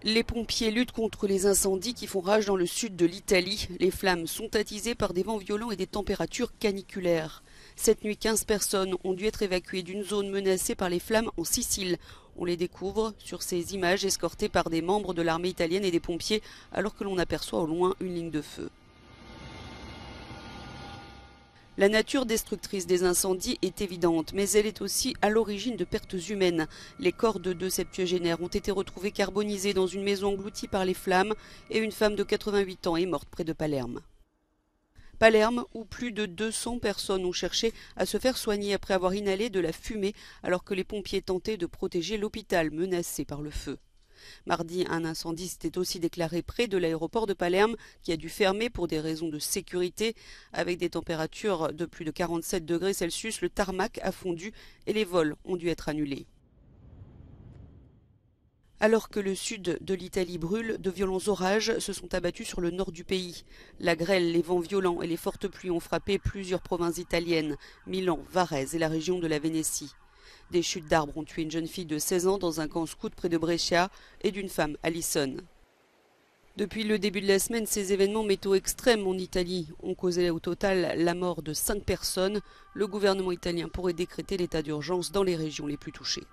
Les pompiers luttent contre les incendies qui font rage dans le sud de l'Italie. Les flammes sont attisées par des vents violents et des températures caniculaires. Cette nuit, 15 personnes ont dû être évacuées d'une zone menacée par les flammes en Sicile. On les découvre sur ces images escortées par des membres de l'armée italienne et des pompiers alors que l'on aperçoit au loin une ligne de feu. La nature destructrice des incendies est évidente, mais elle est aussi à l'origine de pertes humaines. Les corps de 2 septuagénaires ont été retrouvés carbonisés dans une maison engloutie par les flammes et une femme de 88 ans est morte près de Palerme. Palerme, où plus de 200 personnes ont cherché à se faire soigner après avoir inhalé de la fumée alors que les pompiers tentaient de protéger l'hôpital menacé par le feu. Mardi, un incendie s'était aussi déclaré près de l'aéroport de Palerme qui a dû fermer pour des raisons de sécurité. Avec des températures de plus de 47 degrés Celsius, le tarmac a fondu et les vols ont dû être annulés. Alors que le sud de l'Italie brûle, de violents orages se sont abattus sur le nord du pays. La grêle, les vents violents et les fortes pluies ont frappé plusieurs provinces italiennes, Milan, Varèse et la région de la Vénétie. Des chutes d'arbres ont tué une jeune fille de 16 ans dans un camp scout près de Brescia et d'une femme à Lissone. Depuis le début de la semaine, ces événements météo extrêmes en Italie ont causé au total la mort de 5 personnes. Le gouvernement italien pourrait décréter l'état d'urgence dans les régions les plus touchées.